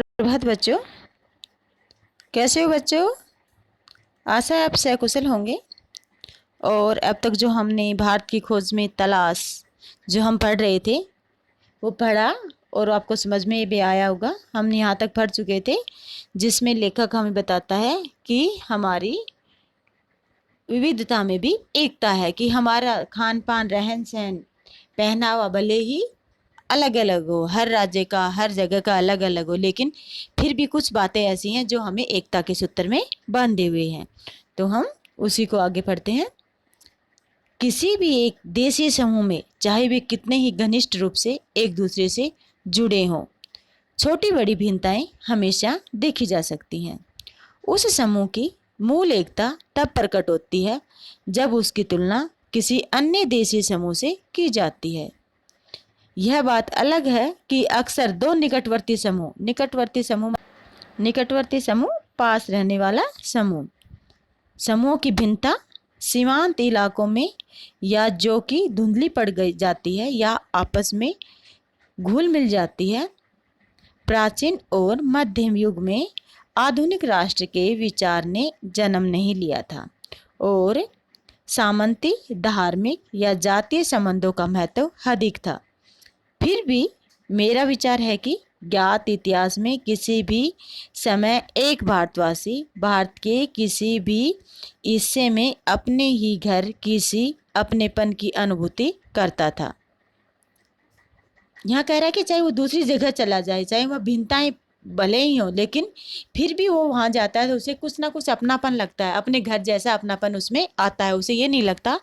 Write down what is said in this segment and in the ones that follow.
प्रभात बच्चों, कैसे हो बच्चों। आशा है आप सकुशल होंगे। और अब तक जो हमने भारत की खोज में तलाश जो हम पढ़ रहे थे वो पढ़ा और आपको समझ में भी आया होगा। हम यहाँ तक पढ़ चुके थे जिसमें लेखक हमें बताता है कि हमारी विविधता में भी एकता है, कि हमारा खान पान रहन सहन पहनावा भले ही अलग अलग हो, हर राज्य का हर जगह का अलग अलग हो, लेकिन फिर भी कुछ बातें ऐसी हैं जो हमें एकता के सूत्र में बांधे हुए हैं। तो हम उसी को आगे पढ़ते हैं। किसी भी एक देशी समूह में चाहे वे कितने ही घनिष्ठ रूप से एक दूसरे से जुड़े हों, छोटी बड़ी भिन्नताएं हमेशा देखी जा सकती हैं। उस समूह की मूल एकता तब प्रकट होती है जब उसकी तुलना किसी अन्य देशी समूह से की जाती है। यह बात अलग है कि अक्सर दो निकटवर्ती समूह पास रहने वाला समूह की भिन्नता सीमांत इलाकों में या जो कि धुंधली पड़ गई जाती है या आपस में घुल मिल जाती है। प्राचीन और मध्यम युग में आधुनिक राष्ट्र के विचार ने जन्म नहीं लिया था और सामंती धार्मिक या जातीय संबंधों का महत्व अधिक था। फिर भी मेरा विचार है कि ज्ञात इतिहास में किसी भी समय एक भारतवासी भारत के किसी भी हिस्से में अपने ही घर किसी अपनेपन की अनुभूति करता था। यहाँ कह रहा है कि चाहे वो दूसरी जगह चला जाए, चाहे वह भिन्नताएं भले ही हो, लेकिन फिर भी वो वहाँ जाता है तो उसे कुछ ना कुछ अपनापन लगता है, अपने घर जैसा अपनापन उसमें आता है। उसे ये नहीं लगता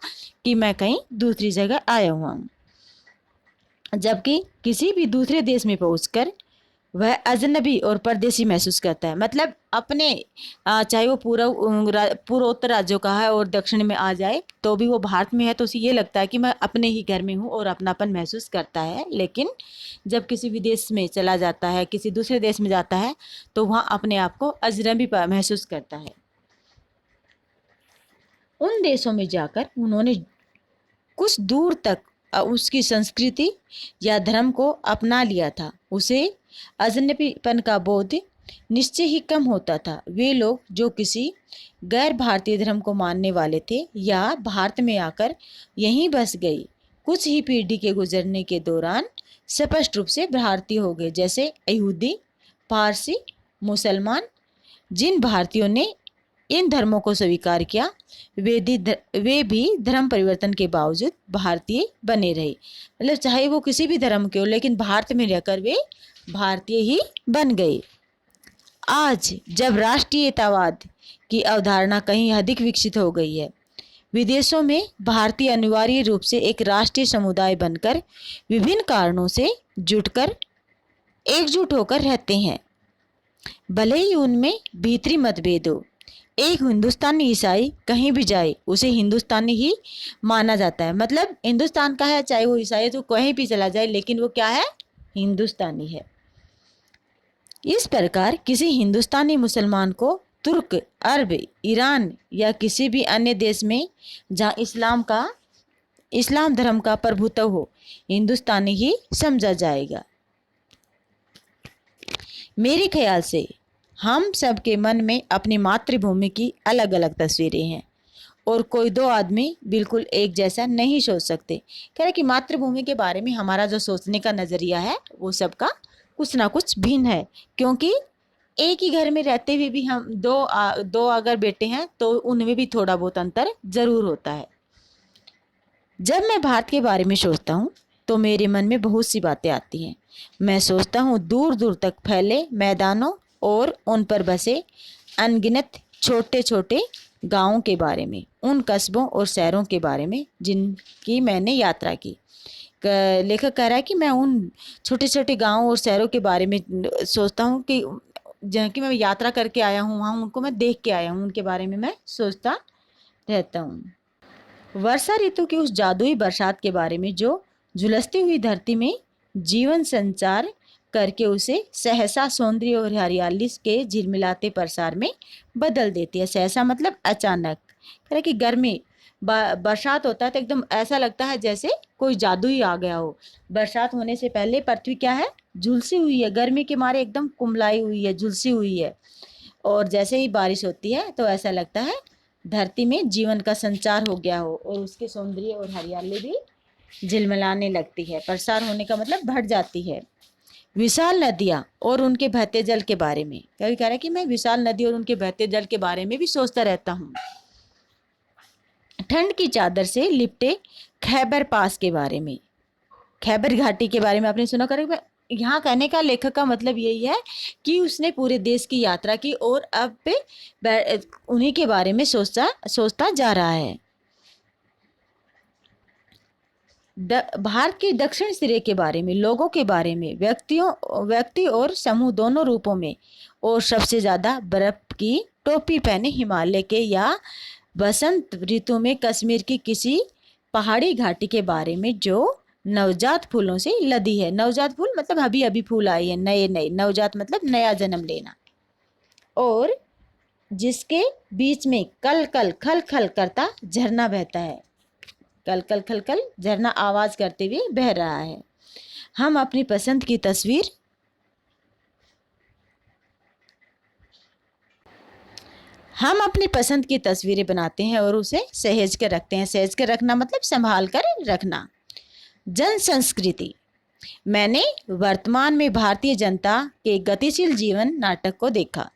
कि मैं कहीं दूसरी जगह आया हुआ हूँ। जबकि किसी भी दूसरे देश में पहुंचकर वह अजनबी और परदेसी महसूस करता है। मतलब अपने चाहे वो पूर्वोत्तर राज्यों का है और दक्षिण में आ जाए तो भी वो भारत में है तो उसे ये लगता है कि मैं अपने ही घर में हूँ और अपनापन महसूस करता है। लेकिन जब किसी विदेश में चला जाता है, किसी दूसरे देश में जाता है, तो वहाँ अपने आप को अजनबी महसूस करता है। उन देशों में जाकर उन्होंने कुछ दूर तक उसकी संस्कृति या धर्म को अपना लिया था। उसे अजनबीपन का बोध निश्चय ही कम होता था। वे लोग जो किसी गैर भारतीय धर्म को मानने वाले थे या भारत में आकर यहीं बस गई, कुछ ही पीढ़ी के गुजरने के दौरान स्पष्ट रूप से भारतीय हो गए, जैसे यहूदी, पारसी, मुसलमान। जिन भारतीयों ने इन धर्मों को स्वीकार किया वे भी धर्म परिवर्तन के बावजूद भारतीय बने रहे। मतलब चाहे वो किसी भी धर्म के हो, लेकिन भारत में रहकर वे भारतीय ही बन गए। आज जब राष्ट्रीयतावाद की अवधारणा कहीं अधिक विकसित हो गई है, विदेशों में भारतीय अनिवार्य रूप से एक राष्ट्रीय समुदाय बनकर विभिन्न कारणों से एकजुट होकर रहते हैं, भले ही उनमें भीतरी मतभेद हो। एक हिंदुस्तानी ईसाई कहीं भी जाए उसे हिंदुस्तानी ही माना जाता है। मतलब हिंदुस्तान का है, चाहे वो ईसाई है तो कहीं भी चला जाए, लेकिन वो क्या है, हिंदुस्तानी है। इस प्रकार किसी हिंदुस्तानी मुसलमान को तुर्क, अरब, ईरान या किसी भी अन्य देश में जहाँ इस्लाम धर्म का प्रभुत्व हो, हिंदुस्तानी ही समझा जाएगा। मेरे ख्याल से हम सबके मन में अपनी मातृभूमि की अलग अलग तस्वीरें हैं और कोई दो आदमी बिल्कुल एक जैसा नहीं सोच सकते। कह रहे कि मातृभूमि के बारे में हमारा जो सोचने का नज़रिया है वो सबका कुछ ना कुछ भिन्न है, क्योंकि एक ही घर में रहते हुए भी हम दो अगर बेटे हैं तो उनमें भी थोड़ा बहुत अंतर जरूर होता है। जब मैं भारत के बारे में सोचता हूँ तो मेरे मन में बहुत सी बातें आती हैं। मैं सोचता हूँ दूर दूर तक फैले मैदानों और उन पर बसे अनगिनत छोटे छोटे गांवों के बारे में, उन कस्बों और शहरों के बारे में जिनकी मैंने यात्रा की। लेखक कह रहा है कि मैं उन छोटे छोटे गांवों और शहरों के बारे में सोचता हूँ कि जहाँ की मैं यात्रा करके आया हूँ, वहाँ उनको मैं देख के आया हूँ, उनके बारे में मैं सोचता रहता हूँ। वर्षा ऋतु की उस जादुई बरसात के बारे में जो झुलसती हुई धरती में जीवन संचार करके उसे सहसा सौंदर्य और हरियाली के झिलमिलाते प्रसार में बदल देती है। सहसा मतलब अचानक। कह रहे कि गर्मी बरसात होता है तो एकदम ऐसा लगता है जैसे कोई जादू ही आ गया हो। बरसात होने से पहले पृथ्वी क्या है, झुलसी हुई है, गर्मी के मारे एकदम कुम्हलाई हुई है, झुलसी हुई है। और जैसे ही बारिश होती है तो ऐसा लगता है धरती में जीवन का संचार हो गया हो, और उसके सौंदर्य और हरियाली भी झिलमिलाने लगती है। प्रसार होने का मतलब बढ़ जाती है। विशाल नदियाँ और उनके बहते जल के बारे में कभी कह रहा है कि मैं विशाल नदी और उनके बहते जल के बारे में भी सोचता रहता हूँ। ठंड की चादर से लिपटे खैबर पास के बारे में, खैबर घाटी के बारे में आपने सुना करेगा। यहाँ कहने का लेखक का मतलब यही है कि उसने पूरे देश की यात्रा की और अब पे उन्हीं के बारे में सोचता सोचता जा रहा है। भारत के दक्षिण सिरे के बारे में, लोगों के बारे में, व्यक्ति और समूह दोनों रूपों में, और सबसे ज़्यादा बर्फ की टोपी पहने हिमालय के या बसंत ऋतु में कश्मीर की किसी पहाड़ी घाटी के बारे में जो नवजात फूलों से लदी है। नवजात फूल मतलब अभी अभी फूल आई है, नए नए, नवजात मतलब नया जन्म लेना। और जिसके बीच में कल कल खल खल करता झरना बहता है। कल कल खल खल झरना आवाज करते हुए बह रहा है। हम अपनी पसंद की तस्वीर हम अपनी पसंद की तस्वीरें बनाते हैं और उसे सहेज कर रखते हैं। सहेज कर रखना मतलब संभाल कर रखना। जन संस्कृति। मैंने वर्तमान में भारतीय जनता के गतिशील जीवन नाटक को देखा।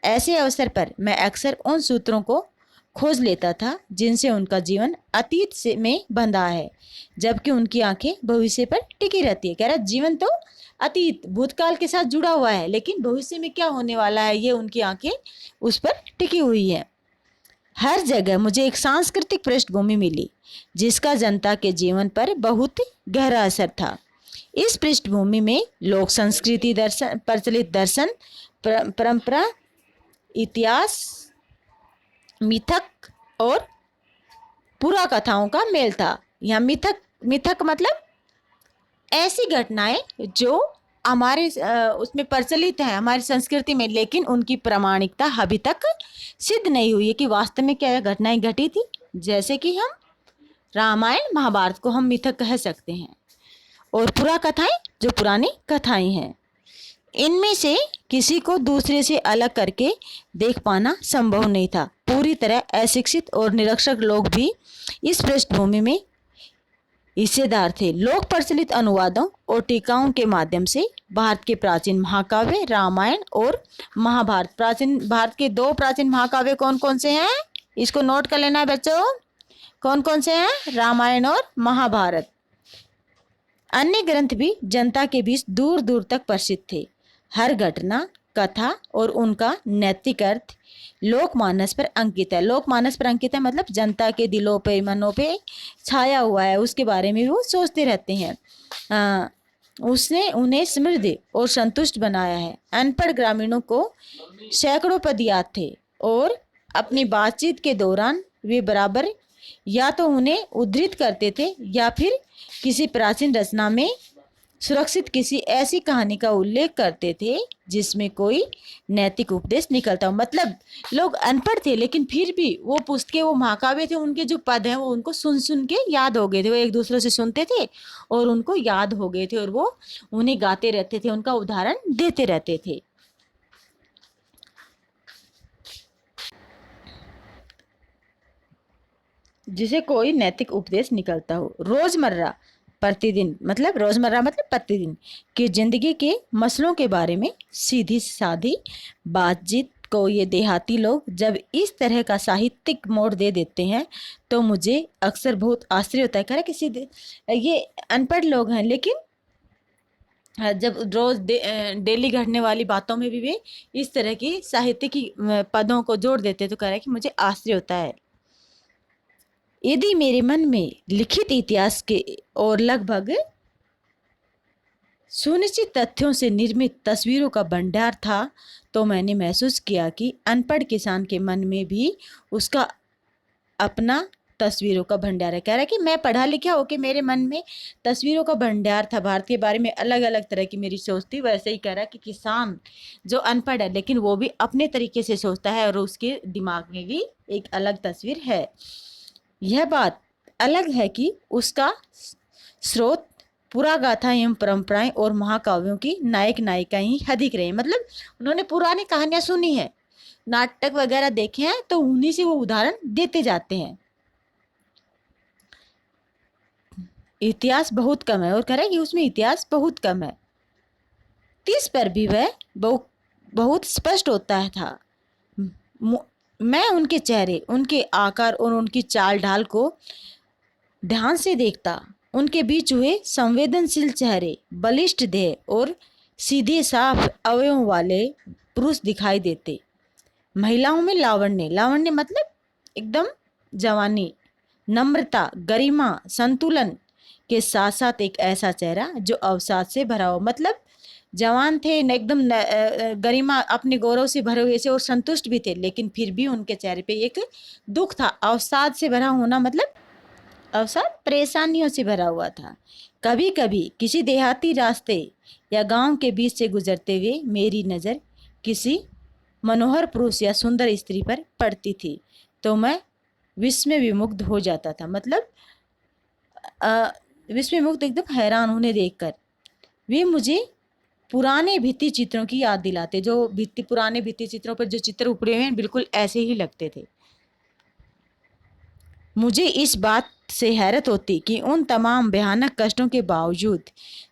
ऐसे अवसर पर मैं अक्सर उन सूत्रों को खोज लेता था जिनसे उनका जीवन अतीत से में बंधा है, जबकि उनकी आंखें भविष्य पर टिकी रहती है। कह रहा जीवन तो अतीत भूतकाल के साथ जुड़ा हुआ है, लेकिन भविष्य में क्या होने वाला है ये उनकी आंखें उस पर टिकी हुई है। हर जगह मुझे एक सांस्कृतिक पृष्ठभूमि मिली जिसका जनता के जीवन पर बहुत गहरा असर था। इस पृष्ठभूमि में लोक संस्कृति, दर्शन, प्रचलित दर्शन, परंपरा, इतिहास, मिथक और पुरा कथाओं का मेल था। यहाँ मिथक मतलब ऐसी घटनाएं जो हमारे उसमें प्रचलित है हमारी संस्कृति में, लेकिन उनकी प्रामाणिकता अभी तक सिद्ध नहीं हुई है कि वास्तव में क्या घटनाएं घटी थी। जैसे कि हम रामायण महाभारत को हम मिथक कह सकते हैं, और पुरा कथाएं जो पुरानी कथाएं हैं। इनमें से किसी को दूसरे से अलग करके देख पाना संभव नहीं था। पूरी तरह अशिक्षित और निरक्षर लोग भी इस पृष्ठभूमि में हिस्सेदार थे। लोक प्रचलित अनुवादों और टीकाओं के माध्यम से भारत के प्राचीन महाकाव्य रामायण और महाभारत, प्राचीन भारत के 2 प्राचीन महाकाव्य कौन कौन से हैं, इसको नोट कर लेना है बच्चों। कौन कौन से हैं? रामायण और महाभारत। अन्य ग्रंथ भी जनता के बीच दूर दूर तक प्रसिद्ध थे। हर घटना, कथा और उनका नैतिक अर्थ लोकमानस पर अंकित है। लोकमानस पर अंकित है मतलब जनता के दिलों पे, मनों पे छाया हुआ है, उसके बारे में वो सोचते रहते हैं। उसने उन्हें समृद्ध और संतुष्ट बनाया है। अनपढ़ ग्रामीणों को सैकड़ों पद याद थे और अपनी बातचीत के दौरान वे बराबर या तो उन्हें उद्धृत करते थे या फिर किसी प्राचीन रचना में सुरक्षित किसी ऐसी कहानी का उल्लेख करते थे जिसमें कोई नैतिक उपदेश निकलता हो। मतलब लोग अनपढ़ थे लेकिन फिर भी वो पुस्तकें, वो महाकाव्य थे, उनके जो पद हैं वो उनको सुन सुन के याद हो गए थे। वो एक दूसरे से सुनते थे और उनको याद हो गए थे और वो उन्हें गाते रहते थे, उनका उदाहरण देते रहते थे। जिसे कोई नैतिक उपदेश निकलता हो। रोजमर्रा मतलब प्रतिदिन की जिंदगी के मसलों के बारे में सीधी सादी बातचीत को ये देहाती लोग जब इस तरह का साहित्यिक मोड़ दे देते हैं तो मुझे अक्सर बहुत आश्चर्य होता है। कह रहा कि सीधे ये अनपढ़ लोग हैं, लेकिन जब रोज डेली घटने वाली बातों में भी वे इस तरह की साहित्य की पदों को जोड़ देते तो कह रहा है कि मुझे आश्चर्य होता है। यदि मेरे मन में लिखित इतिहास के और लगभग सुनिश्चित तथ्यों से निर्मित तस्वीरों का भंडार था तो मैंने महसूस किया कि अनपढ़ किसान के मन में भी उसका अपना तस्वीरों का भंडार है। कह रहा है कि मैं पढ़ा लिखा होकर मेरे मन में तस्वीरों का भंडार था, भारत के बारे में अलग अलग तरह की मेरी सोच थी। वैसे ही कह रहा है कि किसान जो अनपढ़ है लेकिन वो भी अपने तरीके से सोचता है और उसके दिमाग में भी एक अलग तस्वीर है। यह बात अलग है कि उसका स्रोत पुरा गाथा एवं परंपराएं और महाकाव्यों की नायक नायिकाएं ही अधिक रहे। मतलब उन्होंने पुरानी कहानियां सुनी है, नाटक वगैरह देखे हैं, तो उन्हीं से वो उदाहरण देते जाते हैं। इतिहास बहुत कम है, और कह रहा है कि उसमें इतिहास बहुत कम है। 30 पर भी वह बहुत स्पष्ट होता था। मैं उनके चेहरे, उनके आकार और उनकी चाल ढाल को ध्यान से देखता। उनके बीच हुए संवेदनशील चेहरे, बलिष्ठ देह और सीधे साफ अवयवों वाले पुरुष दिखाई देते। महिलाओं में लावण्य, लावण्य मतलब एकदम जवानी, नम्रता, गरिमा, संतुलन के साथ साथ एक ऐसा चेहरा जो अवसाद से भरा हो। मतलब जवान थे, एकदम गरिमा, अपने गौरव से भरे हुए से और संतुष्ट भी थे, लेकिन फिर भी उनके चेहरे पे एक दुख था। अवसाद से भरा होना मतलब अवसाद परेशानियों से भरा हुआ था। कभी कभी किसी देहाती रास्ते या गांव के बीच से गुजरते हुए मेरी नज़र किसी मनोहर पुरुष या सुंदर स्त्री पर पड़ती थी तो मैं विस्मय विमुग्ध हो जाता था। मतलब विस्मय मुग्ध, एकदम हैरान उन्हें देखकर। वे मुझे पुराने भित्ति चित्रों की याद दिलाते, जो पुराने भित्ति चित्रों पर जो चित्र उपड़े हुए हैं बिल्कुल ऐसे ही लगते थे। मुझे इस बात से हैरत होती कि उन तमाम भयानक कष्टों के बावजूद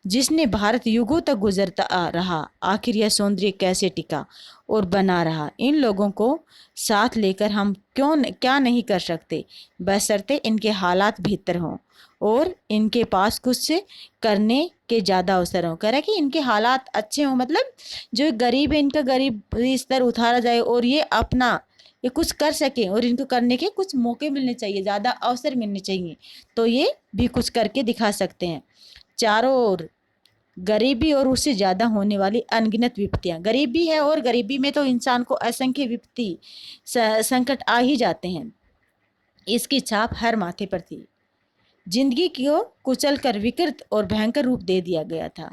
जिसने भारत युगों तक गुजरता आ रहा, आखिर यह सौंदर्य कैसे टिका और बना रहा। इन लोगों को साथ लेकर हम क्या नहीं कर सकते, बशर्ते इनके हालात बेहतर हों और इनके पास कुछ से करने के ज़्यादा अवसर हों। कह रहा है कि इनके हालात अच्छे हों, मतलब जो गरीब है इनका गरीब स्तर उतारा जाए और ये कुछ कर सकें और इनको करने के कुछ मौके मिलने चाहिए, ज़्यादा अवसर मिलने चाहिए, तो ये भी कुछ करके दिखा सकते हैं। चारों ओर गरीबी और उससे ज़्यादा होने वाली अनगिनत विपत्तियाँ, गरीबी है और गरीबी में तो इंसान को असंख्य विपत्ति संकट आ ही जाते हैं, इसकी छाप हर माथे पर थी। जिंदगी को कुचल कर विकृत और भयंकर रूप दे दिया गया था।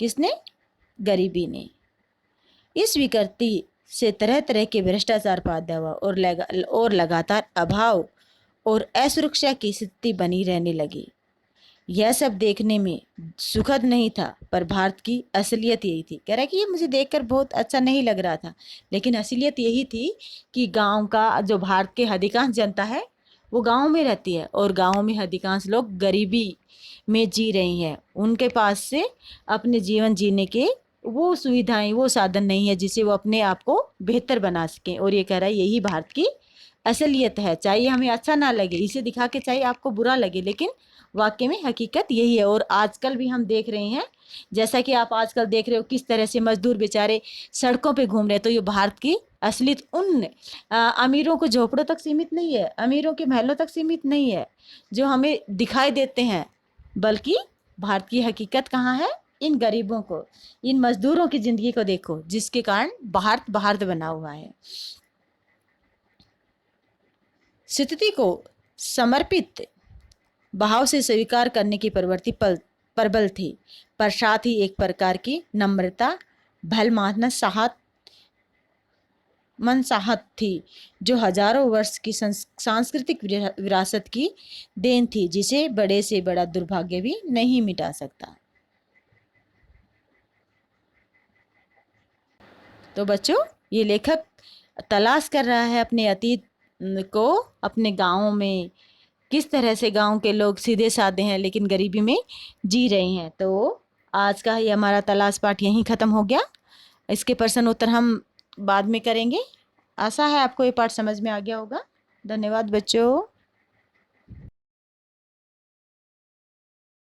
किसने? गरीबी ने। इस विकृति से तरह तरह के भ्रष्टाचार पैदा हुआ और लगातार अभाव और असुरक्षा की स्थिति बनी रहने लगी। यह सब देखने में सुखद नहीं था, पर भारत की असलियत यही थी। कह रहा है कि ये मुझे देखकर बहुत अच्छा नहीं लग रहा था, लेकिन असलियत यही थी कि गांव का जो भारत के अधिकांश जनता है वो गांव में रहती है और गांव में अधिकांश लोग गरीबी में जी रही हैं। उनके पास से अपने जीवन जीने के वो सुविधाएं, वो साधन नहीं है जिससे वो अपने आप को बेहतर बना सकें। और ये कह रहा है यही भारत की असलियत है, चाहे हमें अच्छा ना लगे, इसे दिखा के चाहे आपको बुरा लगे, लेकिन वाकई में हकीकत यही है। और आजकल भी हम देख रहे हैं, जैसा कि आप आजकल देख रहे हो किस तरह से मजदूर बेचारे सड़कों पे घूम रहे हैं, तो ये भारत की असलियत उन अमीरों को झोपड़ों तक सीमित नहीं है, अमीरों के महलों तक सीमित नहीं है जो हमें दिखाई देते हैं, बल्कि भारत की हकीकत कहाँ है? इन गरीबों को, इन मजदूरों की जिंदगी को देखो, जिसके कारण भारत भारत बना हुआ है। स्थिति को समर्पित भाव से स्वीकार करने की प्रवृत्ति प्रबल थी, पर साथ ही एक प्रकार की नम्रता, मनसाहत थी जो हजारों वर्ष की सांस्कृतिक विरासत की देन थी, जिसे बड़े से बड़ा दुर्भाग्य भी नहीं मिटा सकता। तो बच्चों, ये लेखक तलाश कर रहा है अपने अतीत को, अपने गाँव में किस तरह से गांव के लोग सीधे साधे हैं लेकिन गरीबी में जी रहे हैं। तो आज का ये हमारा तलाश पाठ यहीं ख़त्म हो गया। इसके प्रश्न उत्तर हम बाद में करेंगे। आशा है आपको ये पाठ समझ में आ गया होगा। धन्यवाद बच्चों।